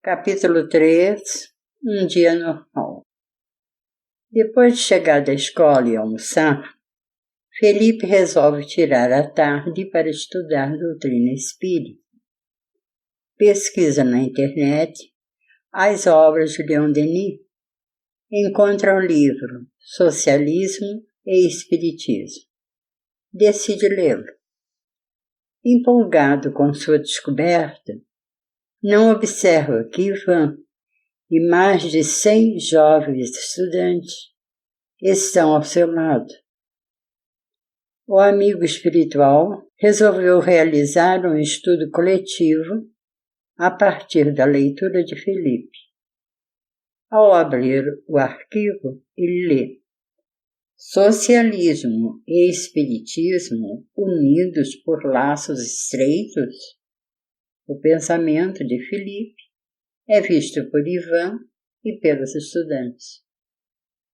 Capítulo 3. Um dia normal. Depois de chegar da escola e almoçar, Felipe resolve tirar a tarde para estudar doutrina espírita. Pesquisa na internet as obras de Leon Denis. Encontra o livro Socialismo e Espiritismo. Decide lê-lo. Empolgado com sua descoberta, não observa que Ivan e mais de 100 jovens estudantes estão ao seu lado. O amigo espiritual resolveu realizar um estudo coletivo a partir da leitura de Felipe. Ao abrir o arquivo, ele lê: Socialismo e Espiritismo unidos por laços estreitos. O pensamento de Felipe é visto por Ivan e pelos estudantes.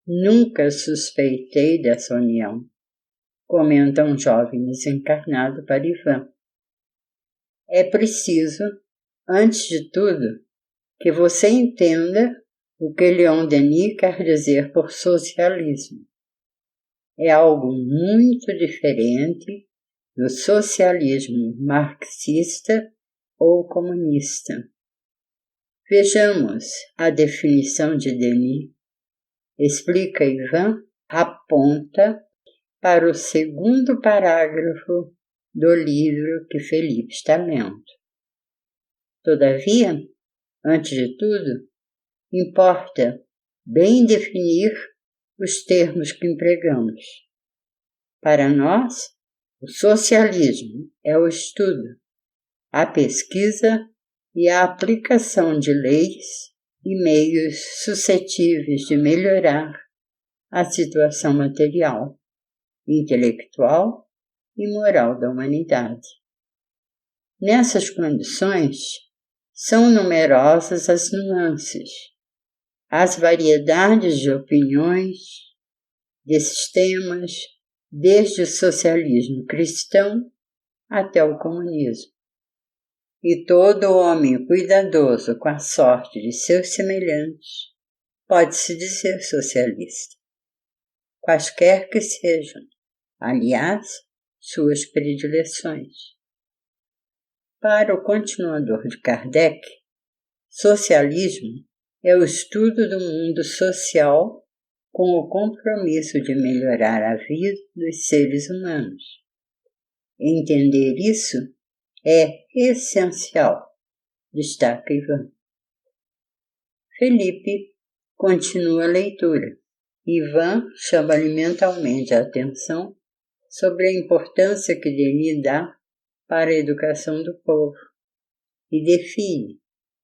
Nunca suspeitei dessa união, comenta um jovem desencarnado para Ivan. É preciso, antes de tudo, que você entenda o que Leon Denis quer dizer por socialismo. É algo muito diferente do socialismo marxista ou comunista. Vejamos a definição de Denis. Explica Ivan, aponta para o segundo parágrafo do livro que Felipe está lendo. Todavia, antes de tudo, importa bem definir os termos que empregamos. Para nós, o socialismo é o estudo, a pesquisa e a aplicação de leis e meios suscetíveis de melhorar a situação material, intelectual e moral da humanidade. Nessas condições, são numerosas as nuances, as variedades de opiniões, de sistemas, desde o socialismo cristão até o comunismo. E todo homem cuidadoso com a sorte de seus semelhantes pode-se dizer socialista, quaisquer que sejam, aliás, suas predileções. Para o continuador de Kardec, socialismo é o estudo do mundo social com o compromisso de melhorar a vida dos seres humanos. Entender isso é essencial, destaca Ivan. Felipe continua a leitura. Ivan chama-lhe mentalmente a atenção sobre a importância que Denis dá para a educação do povo e define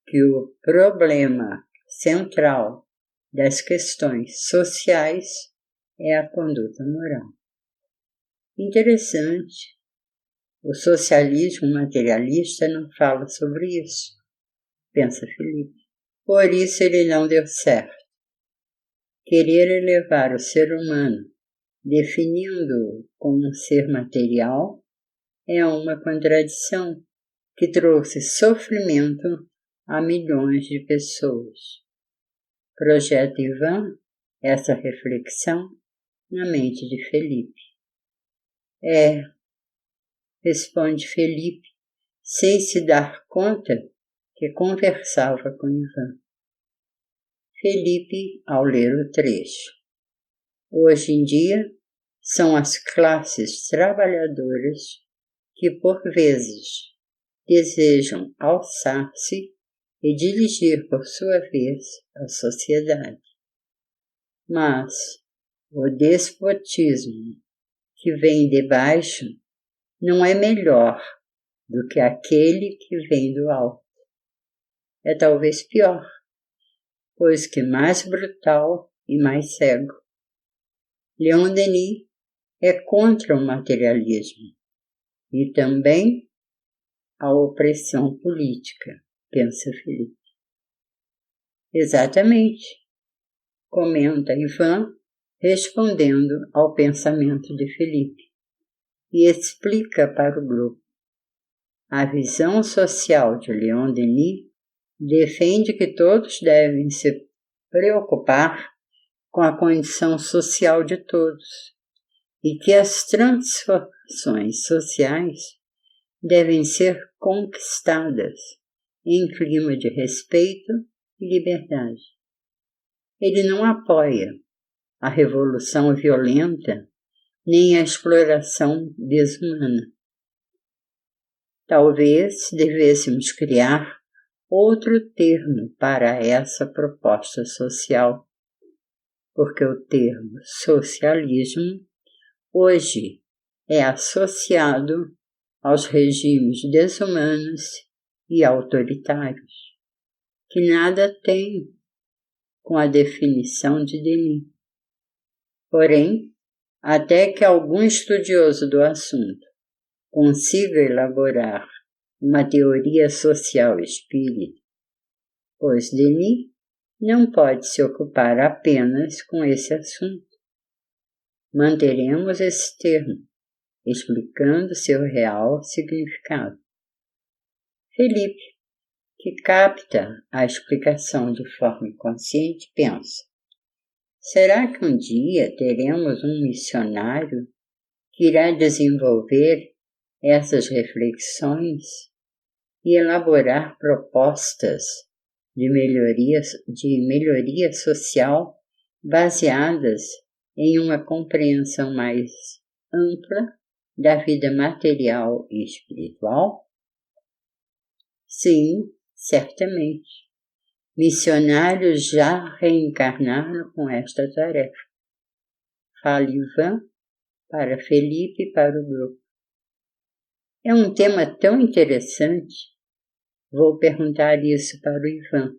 que o problema central das questões sociais é a conduta moral. Interessante. O socialismo materialista não fala sobre isso, pensa Felipe. Por isso ele não deu certo. Querer elevar o ser humano, definindo-o como um ser material, é uma contradição que trouxe sofrimento a milhões de pessoas. Projeta Ivan essa reflexão na mente de Felipe. Responde Felipe, sem se dar conta que conversava com Ivan. Felipe, ao ler o trecho. Hoje em dia, são as classes trabalhadoras que, por vezes, desejam alçar-se e dirigir, por sua vez, a sociedade. Mas o despotismo que vem de baixo não é melhor do que aquele que vem do alto. É talvez pior, pois que mais brutal e mais cego. Leon Denis é contra o materialismo e também a opressão política, pensa Felipe. Exatamente, comenta Ivan, respondendo ao pensamento de Felipe, e explica para o grupo. A visão social de Leon Denis defende que todos devem se preocupar com a condição social de todos e que as transformações sociais devem ser conquistadas em clima de respeito e liberdade. Ele não apoia a revolução violenta nem a exploração desumana. Talvez devêssemos criar outro termo para essa proposta social, porque o termo socialismo hoje é associado aos regimes desumanos e autoritários, que nada tem com a definição de Denis. Porém, até que algum estudioso do assunto consiga elaborar uma teoria social espírita, pois Denis não pode se ocupar apenas com esse assunto. Manteremos esse termo, explicando seu real significado. Felipe, que capta a explicação de forma inconsciente, pensa: será que um dia teremos um missionário que irá desenvolver essas reflexões e elaborar propostas de melhoria social baseadas em uma compreensão mais ampla da vida material e espiritual? Sim, certamente. Missionários já reencarnaram com esta tarefa. Fala Ivan para Felipe e para o grupo. É um tema tão interessante. Vou perguntar isso para o Ivan.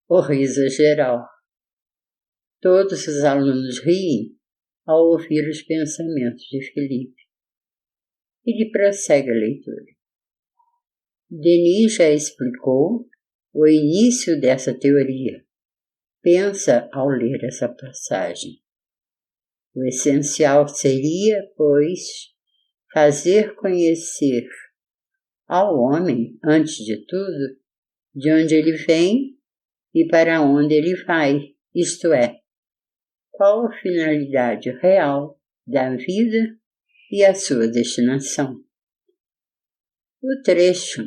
O riso geral. Todos os alunos riem ao ouvir os pensamentos de Felipe. Ele prossegue a leitura. Denis já explicou o início dessa teoria. Pensa ao ler essa passagem. O essencial seria, pois, fazer conhecer ao homem, antes de tudo, de onde ele vem e para onde ele vai, isto é, qual a finalidade real da vida e a sua destinação. O trecho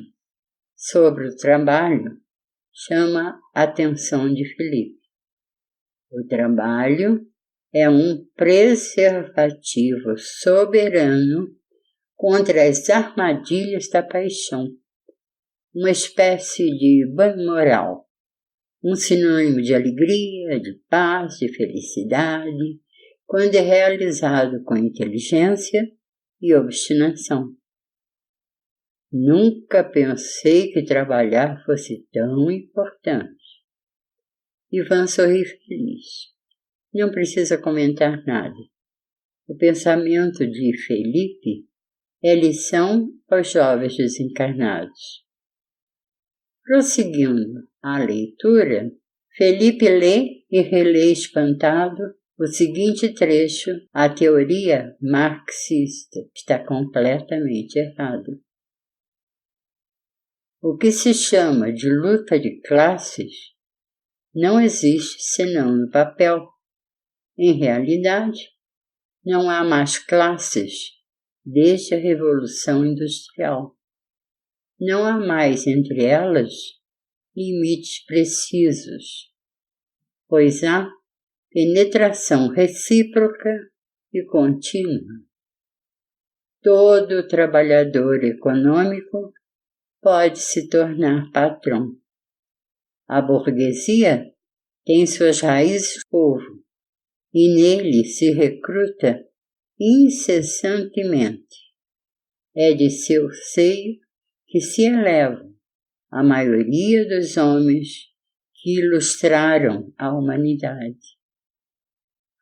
sobre o trabalho chama a atenção de Felipe. O trabalho é um preservativo soberano contra as armadilhas da paixão, uma espécie de banho moral, um sinônimo de alegria, de paz, de felicidade, quando é realizado com inteligência e obstinação. Nunca pensei que trabalhar fosse tão importante. Ivan sorri feliz. Não precisa comentar nada. O pensamento de Felipe é lição aos jovens desencarnados. Prosseguindo a leitura, Felipe lê e relê espantado o seguinte trecho: a teoria marxista está completamente errada. O que se chama de luta de classes não existe senão no papel. Em realidade, não há mais classes desde a Revolução Industrial. Não há mais entre elas limites precisos, pois há penetração recíproca e contínua. Todo trabalhador econômico pode se tornar patrão. A burguesia tem suas raízes no povo e nele se recruta incessantemente. É de seu seio que se elevam a maioria dos homens que ilustraram a humanidade.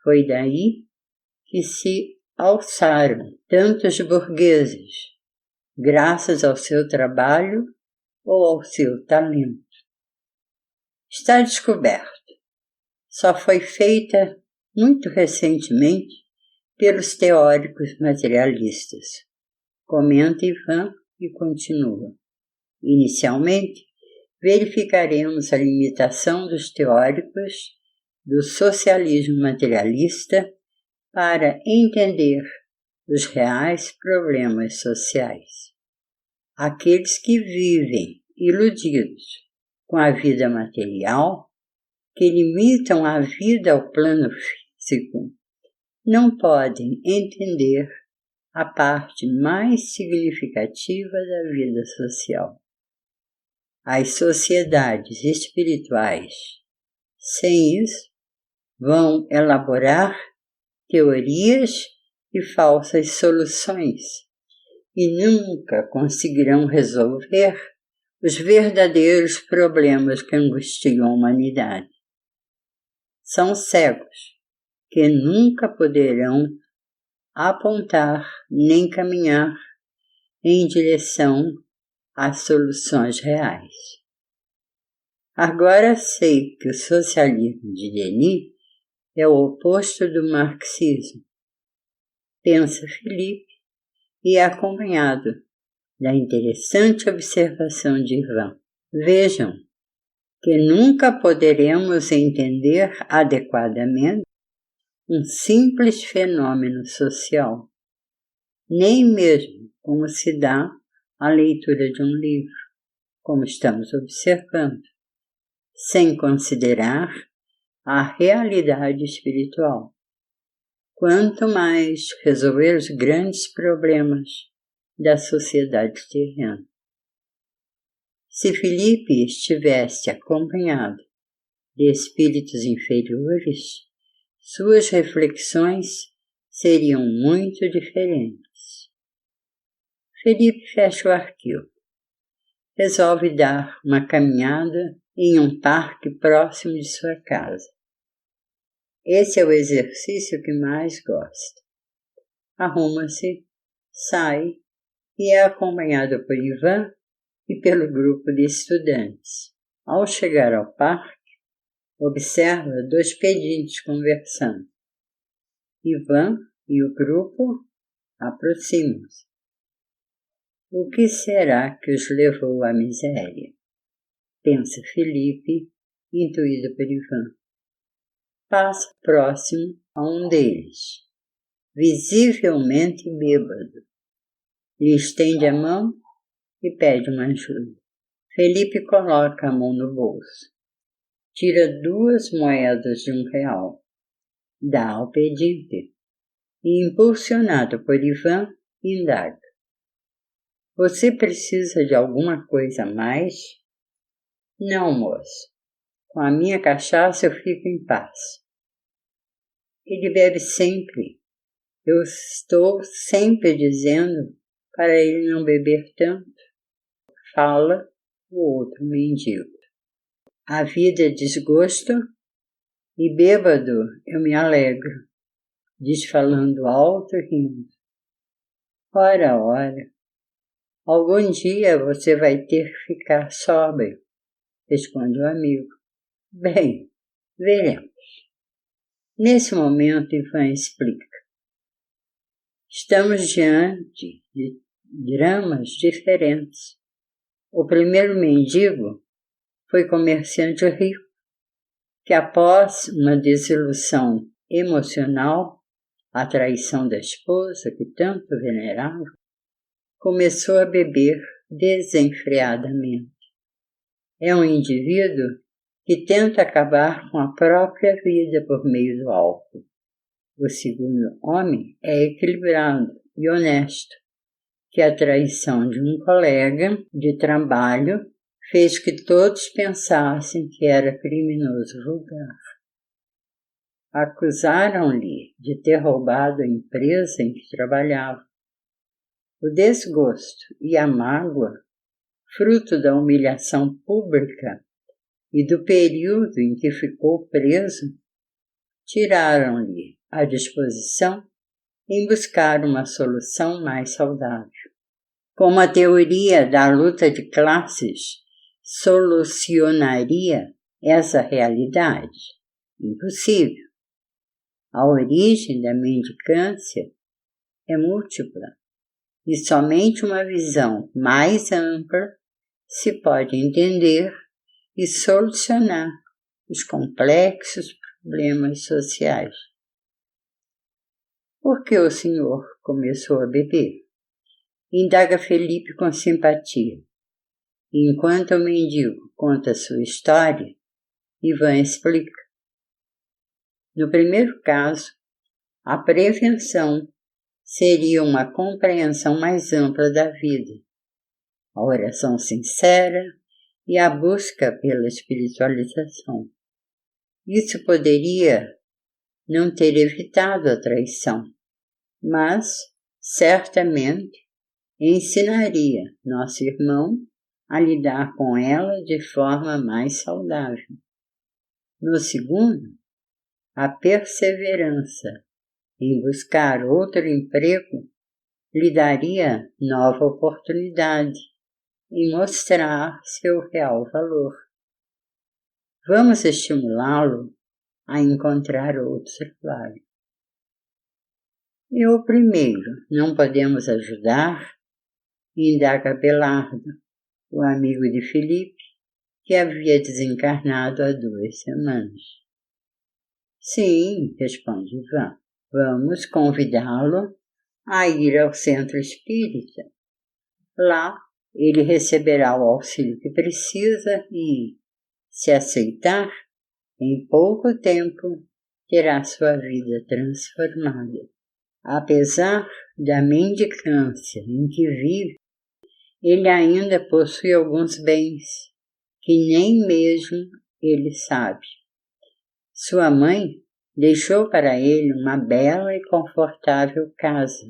Foi daí que se alçaram tantos burgueses, graças ao seu trabalho ou ao seu talento. Está descoberto. Só foi feita muito recentemente pelos teóricos materialistas. Comenta Ivan e continua. Inicialmente, verificaremos a limitação dos teóricos do socialismo materialista para entender os reais problemas sociais. Aqueles que vivem iludidos com a vida material, que limitam a vida ao plano físico, não podem entender a parte mais significativa da vida social. As sociedades espirituais, sem isso, vão elaborar teorias e falsas soluções e nunca conseguirão resolver os verdadeiros problemas que angustiam a humanidade. São cegos que nunca poderão apontar nem caminhar em direção às soluções reais. Agora sei que o socialismo de Denis é o oposto do marxismo. Pensa Felipe, e é acompanhado da interessante observação de Ivan. Vejam que nunca poderemos entender adequadamente um simples fenômeno social, nem mesmo como se dá a leitura de um livro, como estamos observando, sem considerar a realidade espiritual. Quanto mais resolver os grandes problemas da sociedade terrena. Se Felipe estivesse acompanhado de espíritos inferiores, suas reflexões seriam muito diferentes. Felipe fecha o arquivo. Resolve dar uma caminhada em um parque próximo de sua casa. Esse é o exercício que mais gosta. Arruma-se, sai e é acompanhado por Ivan e pelo grupo de estudantes. Ao chegar ao parque, observa 2 pedintes conversando. Ivan e o grupo aproximam-se. O que será que os levou à miséria? Pensa Felipe, intuído por Ivan. Passa próximo a um deles, visivelmente bêbado. Lhe estende a mão e pede uma ajuda. Felipe coloca a mão no bolso, tira 2 moedas de R$1, dá ao pedinte e, impulsionado por Ivan, indaga. Você precisa de alguma coisa a mais? Não, moço. Com a minha cachaça eu fico em paz. Ele bebe sempre. Eu estou sempre dizendo para ele não beber tanto. Fala o outro mendigo. A vida é desgosto e bêbado eu me alegro, diz falando alto e rindo. Ora, algum dia você vai ter que ficar sóbrio, responde o amigo. Bem, veremos. Nesse momento, Ivan explica. Estamos diante de dramas diferentes. O primeiro mendigo foi comerciante rico, que após uma desilusão emocional, a traição da esposa que tanto venerava, começou a beber desenfreadamente. É um indivíduo que tenta acabar com a própria vida por meio do álcool. O segundo homem é equilibrado e honesto, que a traição de um colega de trabalho fez que todos pensassem que era criminoso vulgar. Acusaram-lhe de ter roubado a empresa em que trabalhava. O desgosto e a mágoa, fruto da humilhação pública e do período em que ficou preso, tiraram-lhe a disposição em buscar uma solução mais saudável. Como a teoria da luta de classes solucionaria essa realidade? Impossível. A origem da mendicância é múltipla e somente uma visão mais ampla se pode entender e solucionar os complexos problemas sociais. Por que o senhor começou a beber? Indaga Felipe com simpatia. Enquanto o mendigo conta sua história, Ivan explica. No primeiro caso, a prevenção seria uma compreensão mais ampla da vida, a oração sincera e a busca pela espiritualização. Isso poderia não ter evitado a traição, mas certamente ensinaria nosso irmão a lidar com ela de forma mais saudável. No segundo, a perseverança em buscar outro emprego lhe daria nova oportunidade em mostrar seu real valor. Vamos estimulá-lo a encontrar outro trabalho. E o primeiro, não podemos ajudar? Indaga Abelardo, o amigo de Felipe, que havia desencarnado há 2 semanas. Sim, responde Ivan. Vamos convidá-lo a ir ao centro espírita. Lá, ele receberá o auxílio que precisa e, se aceitar, em pouco tempo terá sua vida transformada. Apesar da mendicância em que vive, ele ainda possui alguns bens que nem mesmo ele sabe. Sua mãe deixou para ele uma bela e confortável casa,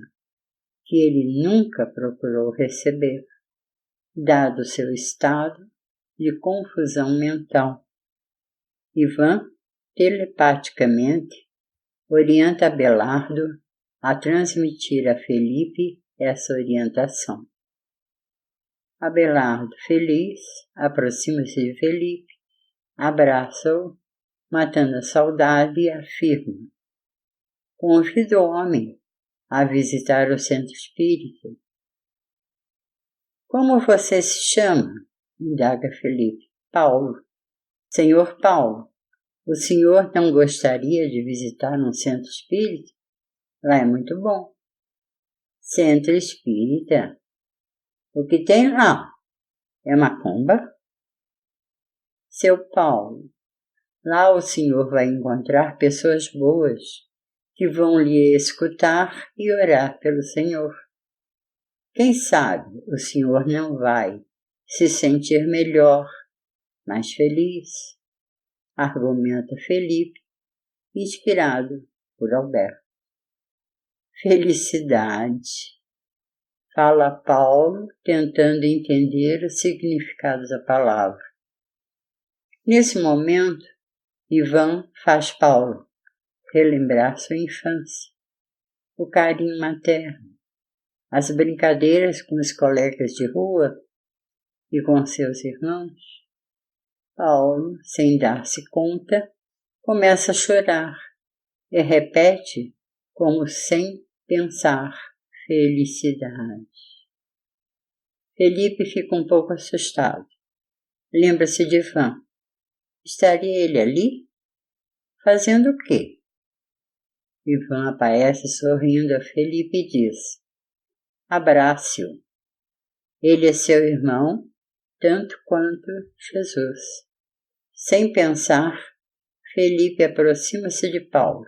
que ele nunca procurou receber, dado seu estado de confusão mental. Ivan, telepaticamente, orienta Abelardo a transmitir a Felipe essa orientação. Abelardo, feliz, aproxima-se de Felipe, abraça-o, matando a saudade, e afirma: convida o homem a visitar o centro espírita. Como você se chama? Indaga Felipe. Paulo. Senhor Paulo, o senhor não gostaria de visitar um centro espírita? Lá é muito bom. Centro espírita? O que tem lá? É macumba? Seu Paulo, lá o senhor vai encontrar pessoas boas que vão lhe escutar e orar pelo senhor. Quem sabe o senhor não vai se sentir melhor, mais feliz, argumenta Felipe, inspirado por Alberto. Felicidade, fala Paulo, tentando entender o significado da palavra. Nesse momento, Ivan faz Paulo relembrar sua infância, o carinho materno, as brincadeiras com os colegas de rua e com seus irmãos. Paulo, sem dar-se conta, começa a chorar e repete, como sem pensar, felicidade. Felipe fica um pouco assustado. Lembra-se de Ivan. Estaria ele ali? Fazendo o quê? Ivan aparece sorrindo a Felipe e diz: abrace-o. Ele é seu irmão, tanto quanto Jesus. Sem pensar, Felipe aproxima-se de Paulo.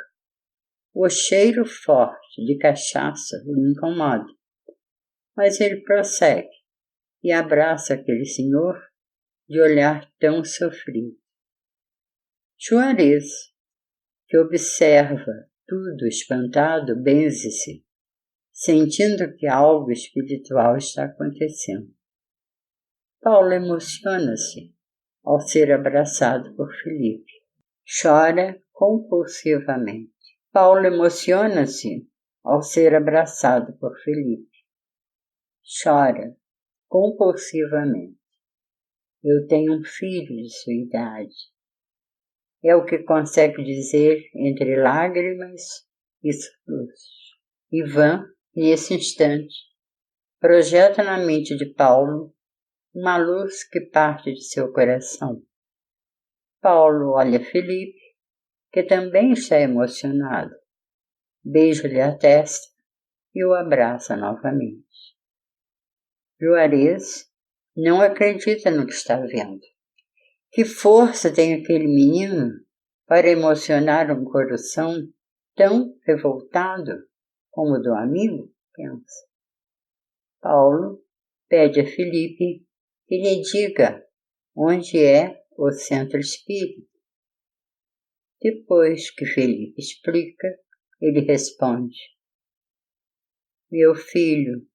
O cheiro forte de cachaça o incomoda, mas ele prossegue e abraça aquele senhor de olhar tão sofrido. Juarez, que observa tudo espantado, benze-se, sentindo que algo espiritual está acontecendo. Paulo emociona-se ao ser abraçado por Felipe. Chora compulsivamente. Paulo emociona-se ao ser abraçado por Felipe. Chora compulsivamente. Eu tenho um filho de sua idade. É o que consegue dizer entre lágrimas e soluços. Ivan, nesse instante, projeta na mente de Paulo uma luz que parte de seu coração. Paulo olha Felipe, que também está emocionado, beija-lhe a testa e o abraça novamente. Juarez não acredita no que está vendo. Que força tem aquele menino para emocionar um coração tão revoltado como o do amigo? Pensa. Paulo pede a Felipe que lhe diga onde é o centro espírita. Depois que Felipe explica, ele responde: Meu filho,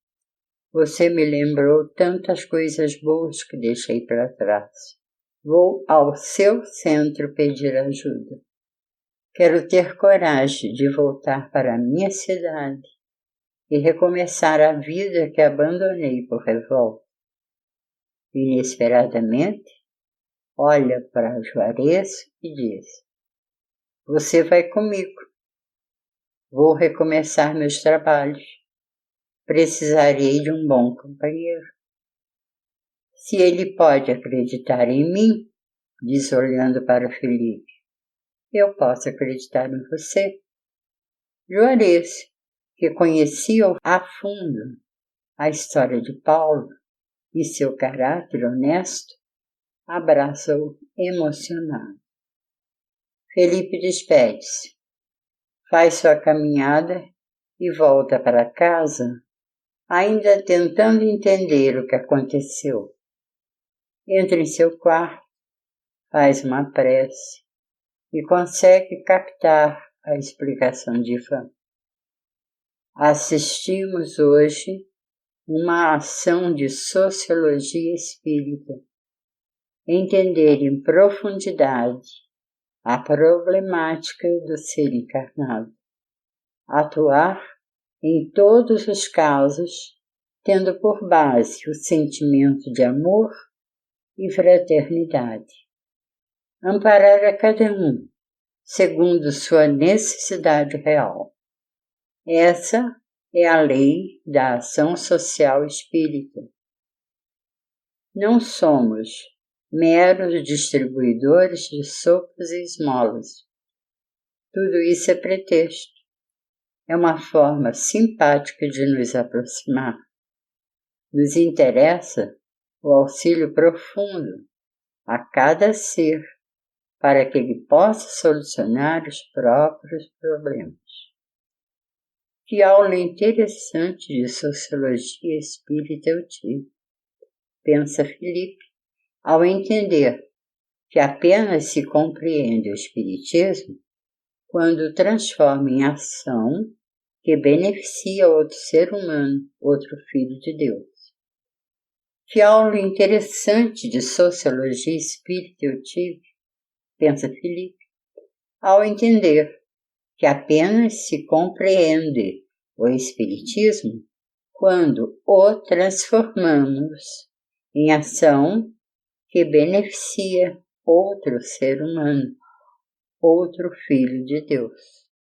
você me lembrou tantas coisas boas que deixei para trás. Vou ao seu centro pedir ajuda. Quero ter coragem de voltar para a minha cidade e recomeçar a vida que abandonei por revolta. Inesperadamente, olha para Juarez e diz: Você vai comigo. Vou recomeçar meus trabalhos. Precisarei de um bom companheiro. Se ele pode acreditar em mim, diz olhando para Felipe, eu posso acreditar em você. Juarez, que conhecia a fundo a história de Paulo e seu caráter honesto, abraça-o emocionado. Felipe despede-se, faz sua caminhada e volta para casa, ainda tentando entender o que aconteceu. Entra em seu quarto, faz uma prece e consegue captar a explicação divina. Assistimos hoje uma ação de sociologia espírita, entender em profundidade a problemática do ser encarnado, atuar em todos os casos, tendo por base o sentimento de amor e fraternidade. Amparar a cada um, segundo sua necessidade real. Essa é a lei da ação social espírita. Não somos meros distribuidores de sopas e esmolas. Tudo isso é pretexto. É uma forma simpática de nos aproximar. Nos interessa o auxílio profundo a cada ser para que ele possa solucionar os próprios problemas. Que aula interessante de sociologia espírita eu tive, pensa Felipe, ao entender que apenas se compreende o espiritismo quando transforma em ação que beneficia outro ser humano, outro filho de Deus. Que aula interessante de sociologia espírita eu tive, pensa Felipe, ao entender que apenas se compreende o espiritismo quando o transformamos em ação que beneficia outro ser humano, outro filho de Deus.